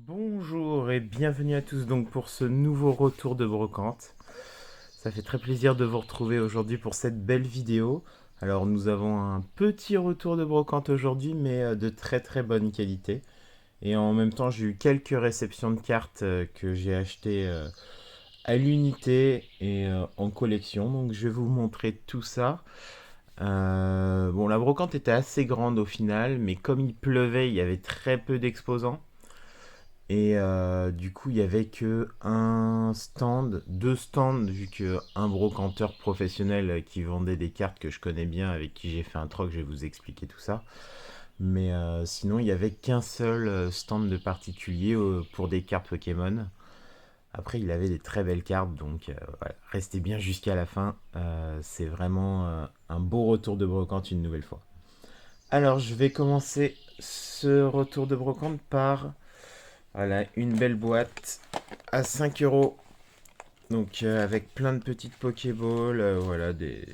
Bonjour et bienvenue à tous donc pour ce nouveau retour de brocante. Ça fait très plaisir de vous retrouver aujourd'hui pour cette belle vidéo. Alors nous avons un petit retour de brocante aujourd'hui mais de très très bonne qualité. Et en même temps j'ai eu quelques réceptions de cartes que j'ai achetées à l'unité et en collection. Donc je vais vous montrer tout ça. Bon, la brocante était assez grande au final, mais comme il pleuvait, il y avait très peu d'exposants. Et du coup, il y avait que un stand, deux stands, vu que un brocanteur professionnel qui vendait des cartes que je connais bien, avec qui j'ai fait un troc, je vais vous expliquer tout ça. Mais sinon, il y avait qu'un seul stand de particulier pour des cartes Pokémon. Après, il avait des très belles cartes, donc voilà, restez bien jusqu'à la fin. C'est vraiment un beau retour de brocante une nouvelle fois. Alors, je vais commencer ce retour de brocante par voilà, une belle boîte à 5 euros. Donc avec plein de petites Pokéballs, voilà, des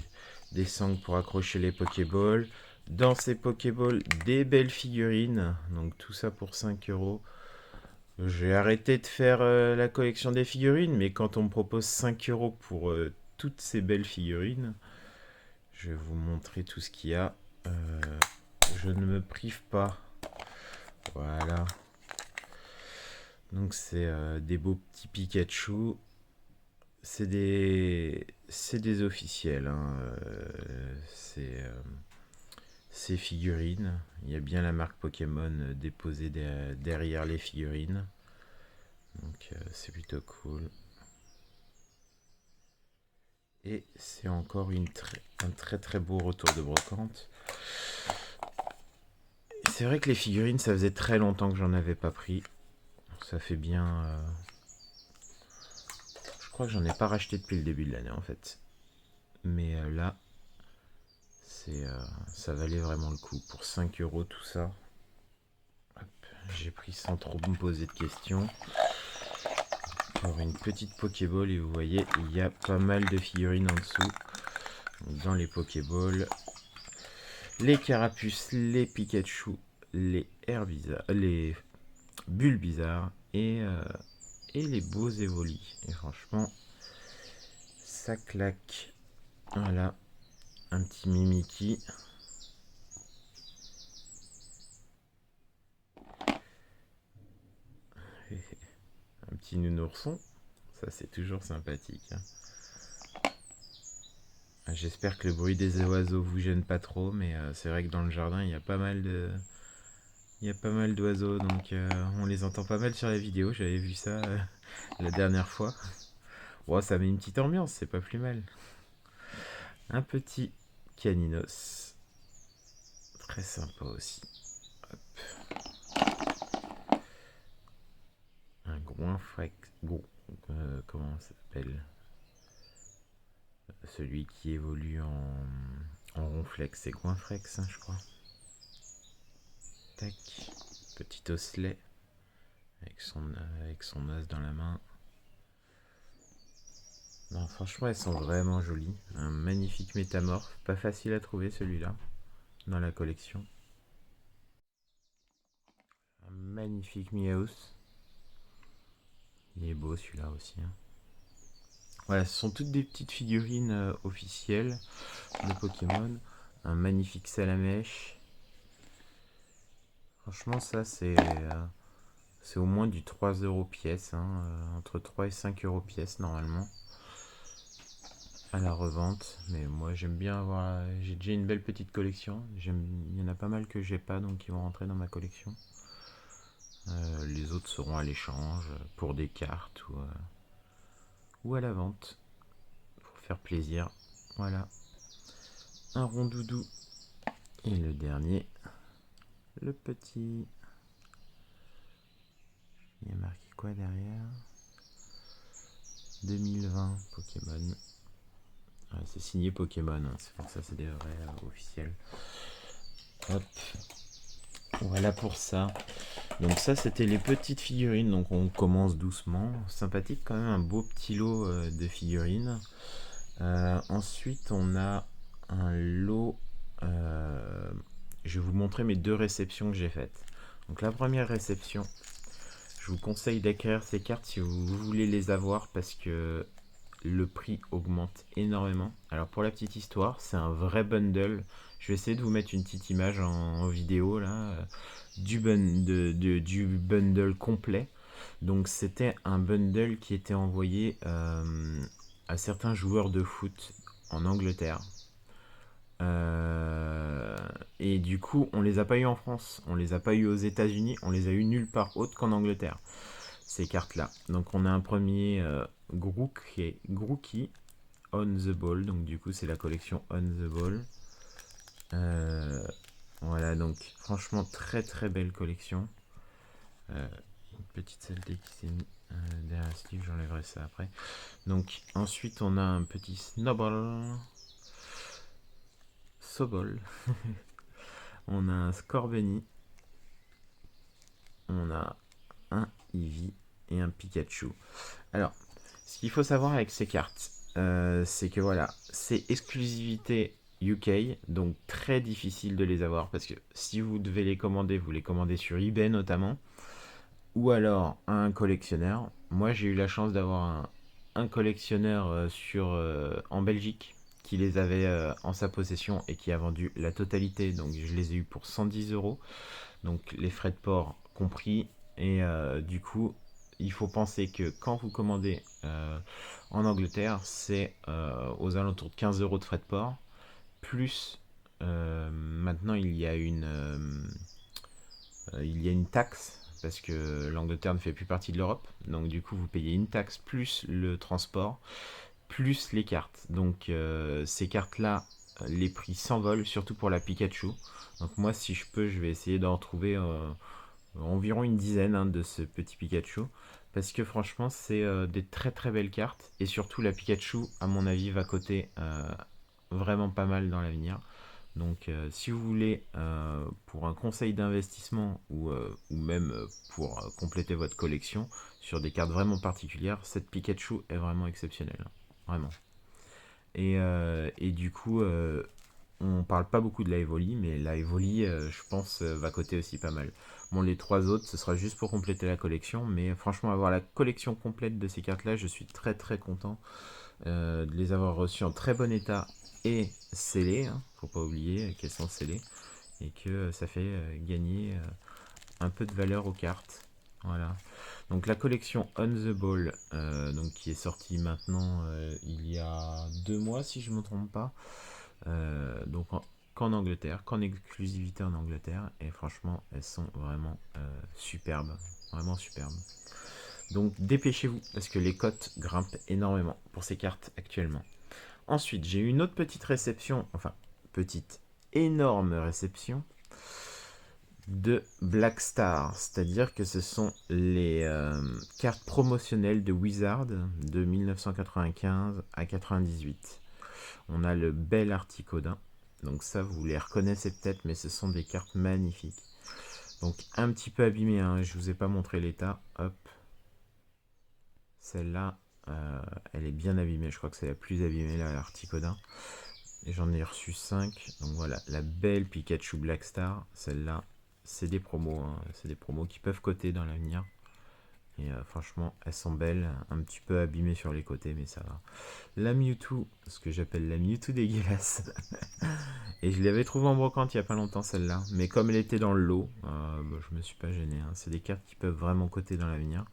sangles pour accrocher les Pokéballs. Dans ces Pokéballs, des belles figurines. Donc tout ça pour 5 euros. J'ai arrêté de faire la collection des figurines, mais quand on me propose 5 euros pour toutes ces belles figurines, je vais vous montrer tout ce qu'il y a. Euh, je ne me prive pas. Voilà. Donc c'est des beaux petits Pikachu. C'est des officiels, hein. C'est figurines. Il y a bien la marque Pokémon déposée derrière les figurines. Donc c'est plutôt cool. Et c'est encore un très très beau retour de brocante. C'est vrai que les figurines, ça faisait très longtemps que j'en avais pas pris. Ça fait bien. Je crois que j'en ai pas racheté depuis le début de l'année en fait. Mais là, ça valait vraiment le coup. Pour 5 euros tout ça. J'ai pris sans trop me poser de questions. Encore une petite Pokéball et vous voyez, il y a pas mal de figurines en dessous. Dans les Pokéballs, les Carapuces, les Pikachu, les Herbizarre, les Bulbizarre et les beaux Evoli. Et franchement, ça claque. Voilà, un petit Mimikyu. Un petit nounourson. Ça, c'est toujours sympathique, hein. J'espère que le bruit des oiseaux vous gêne pas trop, mais c'est vrai que dans le jardin, il y a pas mal d'oiseaux, donc on les entend pas mal sur la vidéo. J'avais vu ça la dernière fois. Bon, ça met une petite ambiance, c'est pas plus mal. Un petit Caninos, très sympa aussi. Hop. Un Goinfrex, comment ça s'appelle? Celui qui évolue en Ronflex, c'est Goinfrex, hein, je crois. Tac, petit osselet avec son os dans la main. Non, franchement, elles sont vraiment jolies. Un magnifique métamorphe. Pas facile à trouver celui-là dans la collection. Un magnifique Miaus. Il est beau celui-là aussi, hein. Voilà, ce sont toutes des petites figurines officielles de Pokémon. Un magnifique Salamèche. Franchement, ça, c'est au moins du 3 euros pièce, hein, entre 3 et 5 euros pièce normalement à la revente. Mais moi, j'aime bien avoir. J'ai déjà une belle petite collection. Il y en a pas mal que j'ai pas, donc qui vont rentrer dans ma collection. Les autres seront à l'échange pour des cartes ou à la vente pour faire plaisir. Voilà, un rondoudou. Et le dernier, le petit. Il y a marqué quoi derrière? 2020 Pokémon. Ah, c'est signé Pokémon, hein, c'est pour ça c'est des vrais officiels. Hop, voilà pour ça. Donc ça c'était les petites figurines, donc on commence doucement. Sympathique quand même, un beau petit lot de figurines. Ensuite on a un lot... je vais vous montrer mes deux réceptions que j'ai faites. Donc la première réception, Je vous conseille d'acquérir ces cartes si vous voulez les avoir parce que le prix augmente énormément. Alors pour la petite histoire, c'est un vrai bundle. Je vais essayer de vous mettre une petite image en vidéo là, du bundle complet. Donc c'était un bundle qui était envoyé à certains joueurs de foot en Angleterre. Et du coup, on les a pas eu en France, on les a pas eu aux États-Unis, on les a eu nulle part autre qu'en Angleterre, ces cartes-là. Donc on a un premier Grookey On the Ball, donc du coup c'est la collection On the Ball. Voilà, donc franchement très très belle collection. Une petite saleté qui s'est mise derrière ce livre, j'enlèverai ça après. Donc ensuite on a un petit Sobol. On a un Scorbunny. On a un Eevee et un Pikachu. Alors, ce qu'il faut savoir avec ces cartes, c'est que voilà, c'est exclusivité UK, donc très difficile de les avoir parce que si vous devez les commander, vous les commandez sur eBay notamment, ou alors à un collectionneur. Moi, j'ai eu la chance d'avoir un collectionneur en Belgique qui les avait en sa possession et qui a vendu la totalité, donc je les ai eu pour 110 euros, donc les frais de port compris. Et du coup, il faut penser que quand vous commandez en Angleterre, c'est aux alentours de 15 euros de frais de port, plus maintenant il y a une taxe, parce que l'Angleterre ne fait plus partie de l'Europe, donc du coup vous payez une taxe plus le transport, plus les cartes. Donc ces cartes-là, les prix s'envolent, surtout pour la Pikachu. Donc moi si je peux, je vais essayer d'en retrouver environ une dizaine de ce petit Pikachu. Parce que franchement, c'est des très très belles cartes. Et surtout, la Pikachu, à mon avis, va coter vraiment pas mal dans l'avenir. Donc, si vous voulez, pour un conseil d'investissement ou même pour compléter votre collection sur des cartes vraiment particulières, cette Pikachu est vraiment exceptionnelle. Vraiment. Et du coup, on parle pas beaucoup de la Evoli, mais la Evoli, je pense, va coter aussi pas mal. Bon, les trois autres, ce sera juste pour compléter la collection, mais franchement, avoir la collection complète de ces cartes-là, je suis très très content de les avoir reçues en très bon état et scellées. Hein, faut pas oublier qu'elles sont scellées et que ça fait gagner un peu de valeur aux cartes. Voilà. Donc la collection On the Ball, donc qui est sortie maintenant il y a 2 mois si je ne me trompe pas. Donc qu'en Angleterre, qu'en exclusivité en Angleterre. Et franchement, elles sont vraiment superbes. Vraiment superbes. Donc dépêchez-vous parce que les cotes grimpent énormément pour ces cartes actuellement. Ensuite, j'ai eu une autre petite réception, enfin petite, énorme réception de Black Star, c'est-à-dire que ce sont les cartes promotionnelles de Wizard de 1995 à 98. On a le bel Articodin, donc ça vous les reconnaissez peut-être, mais ce sont des cartes magnifiques. Donc un petit peu abîmées, hein, je vous ai pas montré l'état, hop. Celle-là, elle est bien abîmée, je crois que c'est la plus abîmée là, l'Articodin. Et j'en ai reçu 5, donc voilà, la belle Pikachu Black Star, celle-là, c'est des promos, hein, c'est des promos qui peuvent coter dans l'avenir. Et franchement, elles sont belles, un petit peu abîmées sur les côtés, mais ça va. La Mewtwo, ce que j'appelle la Mewtwo dégueulasse. Et je l'avais trouvée en brocante il n'y a pas longtemps celle-là. Mais comme elle était dans le lot, je me suis pas gêné. Hein. C'est des cartes qui peuvent vraiment coter dans l'avenir.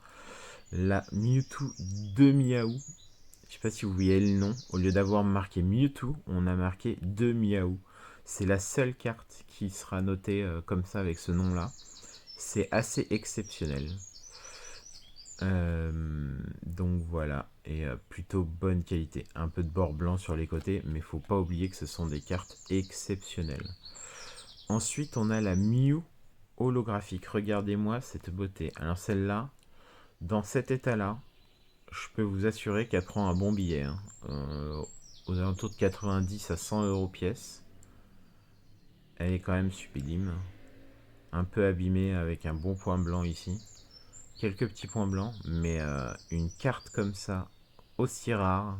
La Mewtwo de Miaou. Je sais pas si vous voyez le nom. Au lieu d'avoir marqué Mewtwo, on a marqué de Miaou. C'est la seule carte qui sera notée comme ça avec ce nom-là. C'est assez exceptionnel. Donc voilà, et plutôt bonne qualité. Un peu de bord blanc sur les côtés, mais faut pas oublier que ce sont des cartes exceptionnelles. Ensuite, on a la Mew holographique. Regardez-moi cette beauté. Alors celle-là, dans cet état-là, je peux vous assurer qu'elle prend un bon billet. Hein. Aux alentours de 90 à 100 euros pièce. Elle est quand même sublime. Un peu abîmée avec un bon point blanc ici. Quelques petits points blancs, mais une carte comme ça, aussi rare.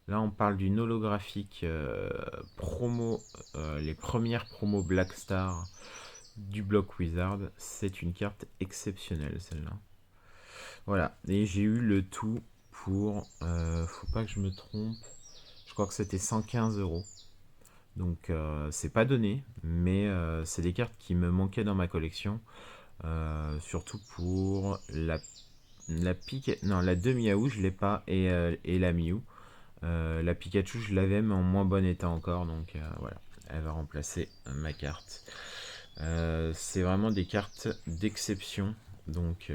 Là, on parle d'une holographique promo, les premières promos Black Star. du bloc Wizard. C'est une carte exceptionnelle celle-là. Voilà, et j'ai eu le tout pour, faut pas que je me trompe, je crois que c'était 115 euros. Donc c'est pas donné, mais c'est des cartes qui me manquaient dans ma collection. Surtout pour la non, la demi-Miaou, je l'ai pas, et la Mew. La Pikachu, je l'avais, mais en moins bon état encore, donc voilà, elle va remplacer ma carte. C'est vraiment des cartes d'exception, donc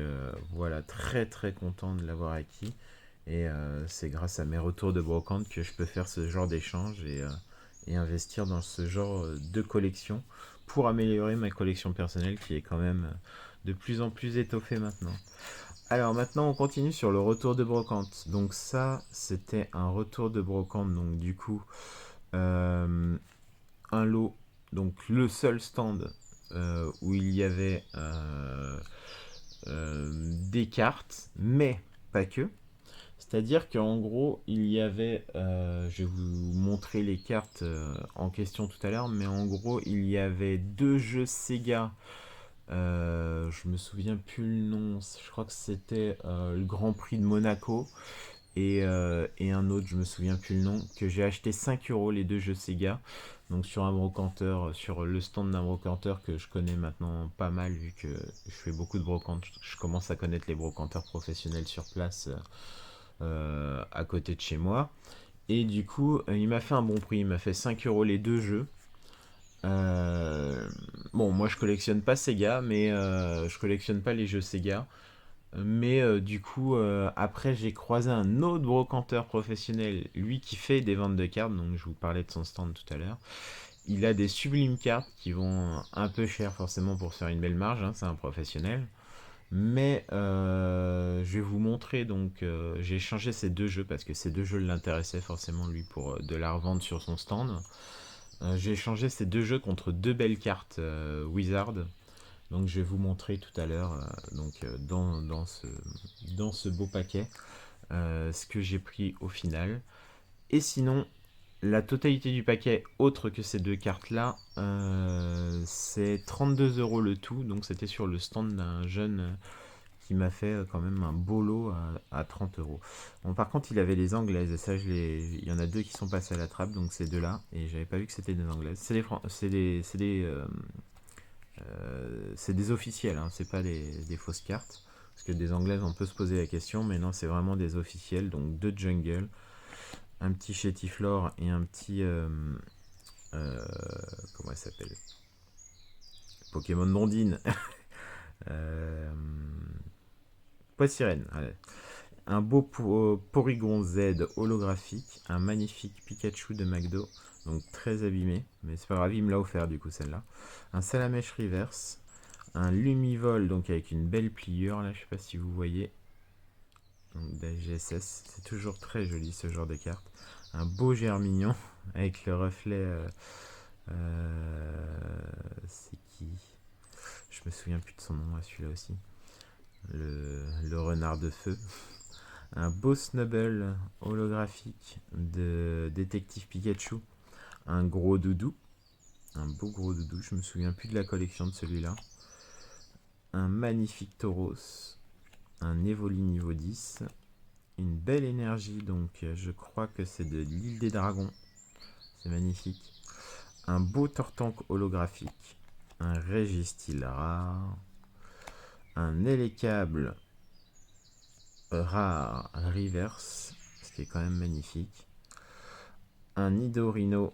voilà, très très content de l'avoir acquis. Et c'est grâce à mes retours de brocante que je peux faire ce genre d'échange et investir dans ce genre de collection pour améliorer ma collection personnelle qui est quand même de plus en plus étoffée maintenant. Alors maintenant on continue sur le retour de brocante. Donc ça c'était un retour de brocante, donc du coup un lot, donc le seul stand où il y avait des cartes, mais pas que. C'est-à-dire qu'en gros, il y avait, je vais vous montrer les cartes en question tout à l'heure, mais en gros, il y avait deux jeux Sega. Je me souviens plus le nom, je crois que c'était le Grand Prix de Monaco et un autre, je me souviens plus le nom, que j'ai acheté 5 euros les deux jeux Sega. Donc sur un brocanteur, sur le stand d'un brocanteur que je connais maintenant pas mal vu que je fais beaucoup de brocantes, je commence à connaître les brocanteurs professionnels sur place à côté de chez moi. Et du coup, il m'a fait un bon prix, il m'a fait 5 euros les deux jeux. Bon, moi je collectionne pas Sega, mais je collectionne pas les jeux Sega. Mais du coup, après j'ai croisé un autre brocanteur professionnel, lui qui fait des ventes de cartes, donc je vous parlais de son stand tout à l'heure. Il a des sublimes cartes qui vont un peu cher forcément pour faire une belle marge, hein, c'est un professionnel. Mais je vais vous montrer, donc j'ai échangé ces deux jeux parce que ces deux jeux l'intéressaient forcément lui pour de la revente sur son stand. J'ai échangé ces deux jeux contre deux belles cartes Wizard. Donc je vais vous montrer tout à l'heure dans ce beau paquet ce que j'ai pris au final. Et sinon, la totalité du paquet, autre que ces deux cartes-là, c'est 32 euros le tout. Donc c'était sur le stand d'un jeune qui m'a fait quand même un beau lot à 30 euros. Bon, par contre, il avait les anglaises, et ça, il y en a deux qui sont passés à la trappe, donc ces deux-là, et j'avais pas vu que c'était des anglaises. C'est des officiels, hein, c'est pas des fausses cartes. Parce que des anglaises, on peut se poser la question, mais non, c'est vraiment des officiels, donc deux jungle, un petit chétiflore et un petit. Comment elle s'appelle? Pokémon Dondine. euh, Sirène. Allez. Un beau Porygon Z holographique, un magnifique Pikachu de McDo, donc très abîmé, mais c'est pas grave, il me l'a offert du coup celle-là. Un Salamèche Reverse, un Lumivol donc avec une belle pliure là, je sais pas si vous voyez, donc d'AGSS, c'est toujours très joli ce genre de carte. Un beau Germignon avec le reflet, c'est qui? Je me souviens plus de son nom à celui-là aussi. Le renard de feu. Un beau Snubble holographique de Détective Pikachu. Un gros doudou. Un beau gros doudou. Je me souviens plus de la collection de celui-là. Un magnifique Tauros. Un Evoli niveau 10. Une belle énergie. Donc je crois que c'est de l'île des dragons. C'est magnifique. Un beau Tortank holographique. Un Registeel rare. Un Elekable rare reverse, ce qui est quand même magnifique. Un Nidorino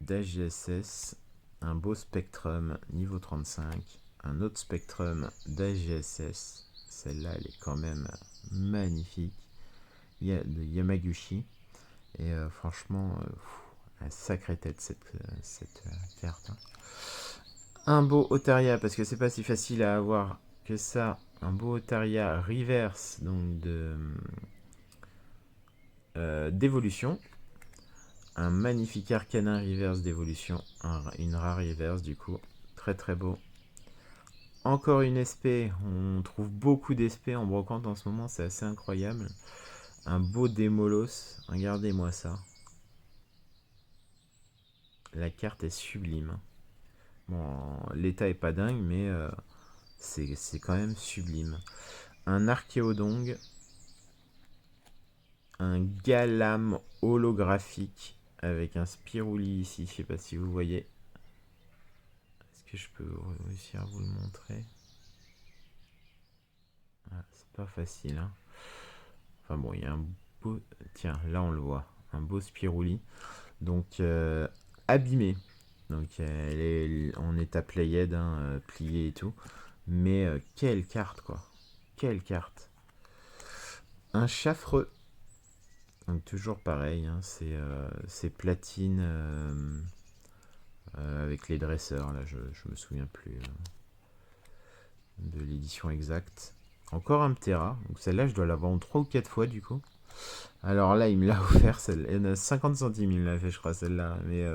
d'AGSS, un beau Spectrum niveau 35, un autre Spectrum d'AGSS, celle-là elle est quand même magnifique. Il y a de Yamaguchi, et franchement, une sacrée tête cette carte. Hein. Un beau Otaria, parce que c'est pas si facile à avoir que ça. Un beau Otaria reverse, donc d'évolution. Un magnifique Arcanin reverse d'évolution. Une rare reverse du coup. Très très beau. Encore une SP. On trouve beaucoup d'SP en brocante en ce moment. C'est assez incroyable. Un beau Démolos. Regardez-moi ça. La carte est sublime. Bon, l'état est pas dingue, mais c'est quand même sublime. Un Archéodongue, un Galam holographique avec un Spirouli ici, je sais pas si vous voyez. Est-ce que je peux réussir à vous le montrer? Ah, c'est pas facile, hein. Enfin bon, il y a un beau... Tiens, là on le voit. Un beau Spirouli. Donc, abîmé. Donc, elle est en état played, hein, plié et tout. Mais quelle carte, quoi. Quelle carte. Un Chaffreux. Donc, toujours pareil, hein, c'est platine avec les dresseurs. Là, je me souviens plus de l'édition exacte. Encore un Ptera. Donc, celle-là, je dois l'avoir en 3 ou 4 fois, du coup. Alors là, il me l'a offert, celle-là. 50 centimes, il me l'a fait, je crois, celle-là. Mais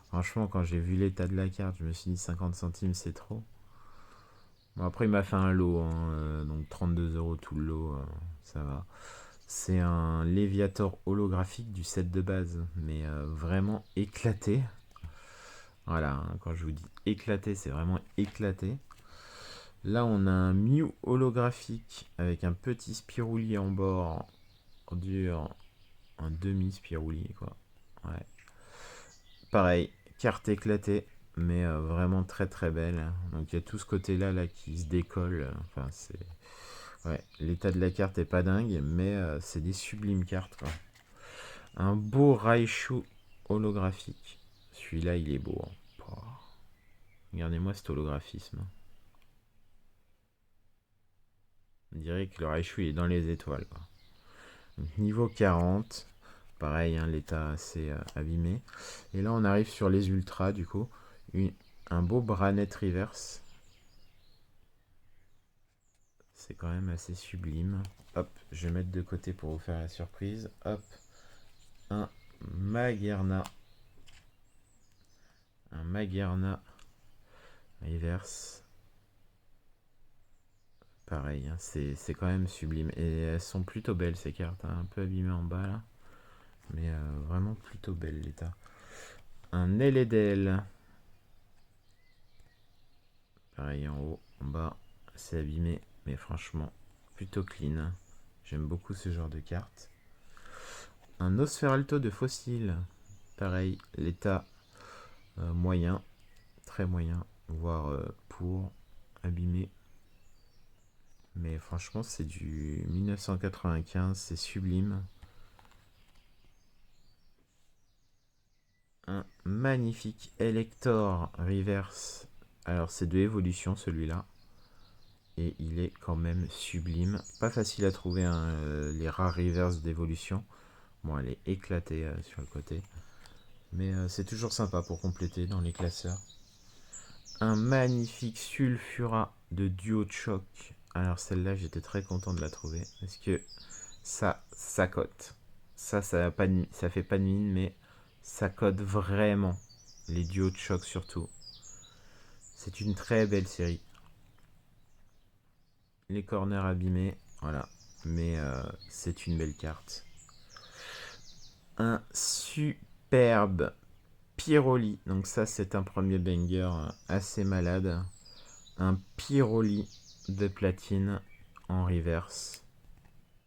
franchement, quand j'ai vu l'état de la carte, je me suis dit 50 centimes, c'est trop. Bon, après, il m'a fait un lot, hein, donc 32 euros tout le lot, ça va. C'est un Léviator holographique du set de base, mais vraiment éclaté. Voilà, hein, quand je vous dis éclaté, c'est vraiment éclaté. Là, on a un Mew holographique avec un petit Spirouli en bord, dur, un demi-Spirouli, quoi. Ouais. Pareil, carte éclatée, mais vraiment très très belle. Donc il y a tout ce côté-là là, qui se décolle. Enfin, c'est. Ouais, l'état de la carte est pas dingue, mais c'est des sublimes cartes, quoi. Un beau Raichu holographique. Celui-là, il est beau, hein. Oh. Regardez-moi cet holographisme. On dirait que le Raichu il est dans les étoiles, quoi. Donc, niveau 40. Pareil, hein, l'état assez abîmé. Et là, on arrive sur les ultras, du coup. Un beau Branet Reverse. C'est quand même assez sublime. Hop, je vais mettre de côté pour vous faire la surprise. Hop, un Magerna. Un Magerna Reverse. Pareil, hein, c'est quand même sublime. Et elles sont plutôt belles ces cartes, hein, un peu abîmées en bas là. Mais vraiment plutôt belle l'état. Un Eledel. Pareil en haut, en bas, c'est abîmé. Mais franchement, plutôt clean. J'aime beaucoup ce genre de cartes. Un Osferalto de fossile. Pareil, l'état moyen, très moyen, voire pour abîmé. Mais franchement, c'est du 1995, c'est sublime. Un magnifique Elector Reverse. Alors, c'est de évolution celui-là. Et il est quand même sublime. Pas facile à trouver, hein, les rares reverse d'évolution. Bon, elle est éclatée sur le côté. Mais c'est toujours sympa pour compléter dans les classeurs. Un magnifique Sulfura de duo de choc. Alors celle-là, j'étais très content de la trouver. Parce que ça cote. Ça, ça fait pas de mine, mais ça cote vraiment. Les duos de choc surtout. C'est une très belle série. Les corners abîmés, voilà. Mais c'est une belle carte. Un superbe Pyroli. Donc ça, c'est un premier banger assez malade. Un Pyroli de platine en reverse.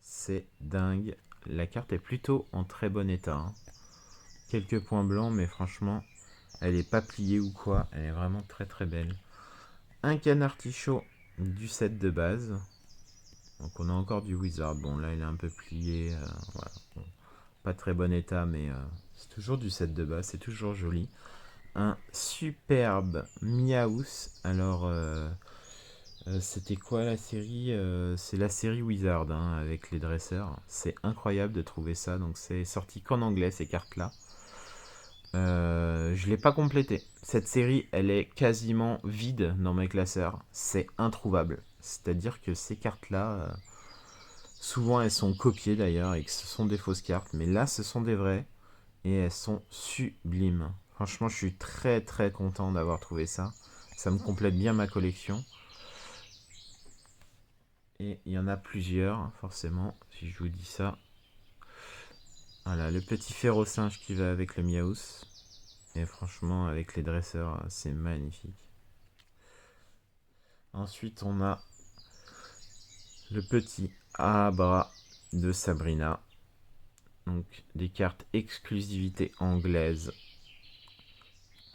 C'est dingue. La carte est plutôt en très bon état, hein. Quelques points blancs, mais franchement, elle n'est pas pliée ou quoi. Elle est vraiment très très belle. Un Canard Tichot du set de base. Donc on a encore du Wizard. Bon, là, il est un peu plié. Voilà. Bon, pas très bon état, mais c'est toujours du set de base. C'est toujours joli. Un superbe Miaus. Alors, c'était quoi la série? C'est la série Wizard, hein, avec les dresseurs. C'est incroyable de trouver ça. Donc c'est sorti qu'en anglais ces cartes-là. Je l'ai pas complété. Cette série, elle est quasiment vide dans mes classeurs. C'est introuvable. C'est-à-dire que ces cartes-là, souvent elles sont copiées d'ailleurs et que ce sont des fausses cartes. Mais là, ce sont des vraies et elles sont sublimes. Franchement, je suis très très content d'avoir trouvé ça. Ça me complète bien ma collection. Et il y en a plusieurs, forcément, si je vous dis ça. Voilà, le petit ferro-singe qui va avec le Miaus. Et franchement, avec les dresseurs, c'est magnifique. Ensuite, on a le petit Abra de Sabrina. Donc, des cartes exclusivité anglaise.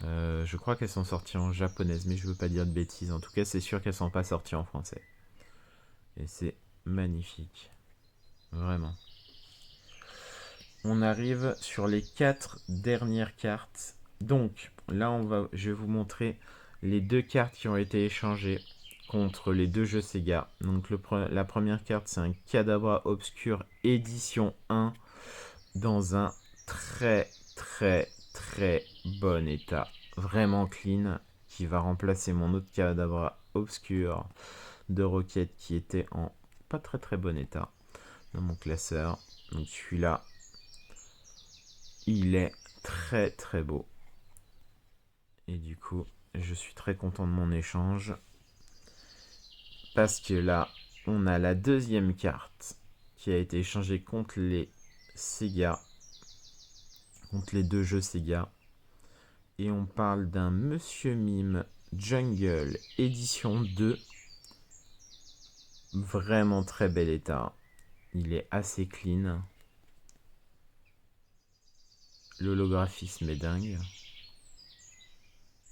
Je crois qu'elles sont sorties en japonaise, mais je veux pas dire de bêtises. En tout cas, c'est sûr qu'elles sont pas sorties en français. Et c'est magnifique. Vraiment. On arrive sur les 4 dernières cartes. Donc, là, je vais vous montrer les 2 cartes qui ont été échangées contre les 2 jeux Sega. Donc, la première carte, c'est un Kadabra Obscur édition 1 dans un très bon état. Vraiment clean, qui va remplacer mon autre Kadabra Obscur de Rocket qui était en pas très bon état dans mon classeur. Donc celui-là, il est très beau. Et du coup, je suis très content de mon échange. Parce que là, on a la deuxième carte qui a été échangée contre les Sega. Contre les 2 jeux Sega. Et on parle d'un Monsieur Mime Jungle édition 2. Vraiment très bel état. Il est assez clean. L'holographisme est dingue.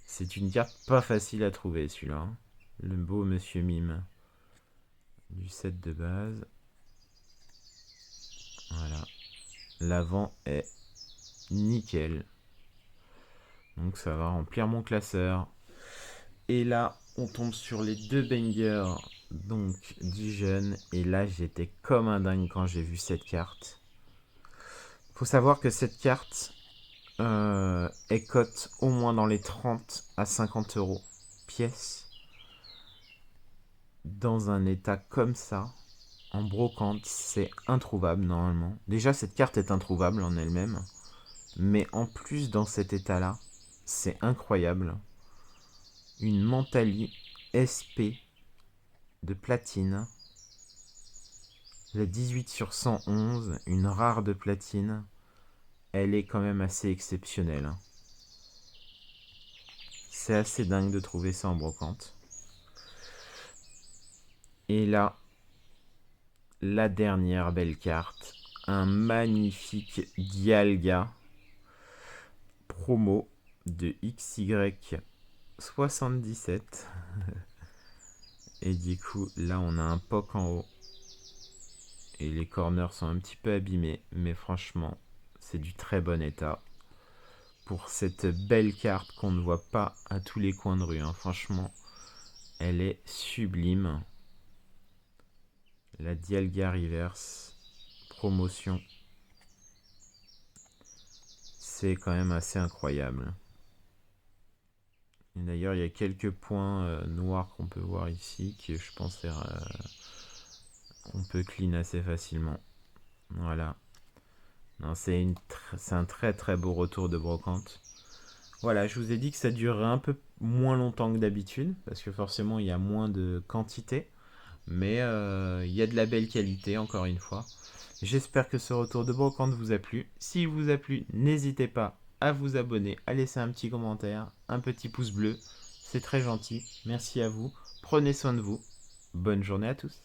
C'est une carte pas facile à trouver celui-là. Le beau Monsieur Mime du set de base. Voilà. L'avant est nickel. Donc ça va remplir mon classeur. Et là, on tombe sur les 2 bangers. Donc Dijon. Et là, j'étais comme un dingue quand j'ai vu cette carte. Faut savoir que cette carte est cote au moins dans les 30 à 50 euros pièce. Dans un état comme ça, en brocante, c'est introuvable normalement. Déjà, cette carte est introuvable en elle-même. Mais en plus, dans cet état-là, c'est incroyable. Une Mentali SP de platine. La 18 sur 111, une rare de platine. Elle est quand même assez exceptionnelle. C'est assez dingue de trouver ça en brocante. Et là, la dernière belle carte. Un magnifique Dialga promo de XY77. Et du coup, là, on a un POC en haut. Et les corners sont un petit peu abîmés. Mais franchement, c'est du très bon état. Pour cette belle carte qu'on ne voit pas à tous les coins de rue. Hein. Franchement, elle est sublime. La Dialga Reverse promotion. C'est quand même assez incroyable. Et d'ailleurs, il y a quelques points noirs qu'on peut voir ici, qui je pense on peut clean assez facilement. Voilà. Non, c'est un très beau retour de brocante. Voilà, je vous ai dit que ça durerait un peu moins longtemps que d'habitude, parce que forcément il y a moins de quantité, mais il y a de la belle qualité encore une fois. J'espère que ce retour de brocante vous a plu. S'il vous a plu, n'hésitez pas à vous abonner, à laisser un petit commentaire, un petit pouce bleu. C'est très gentil. Merci à vous. Prenez soin de vous. Bonne journée à tous.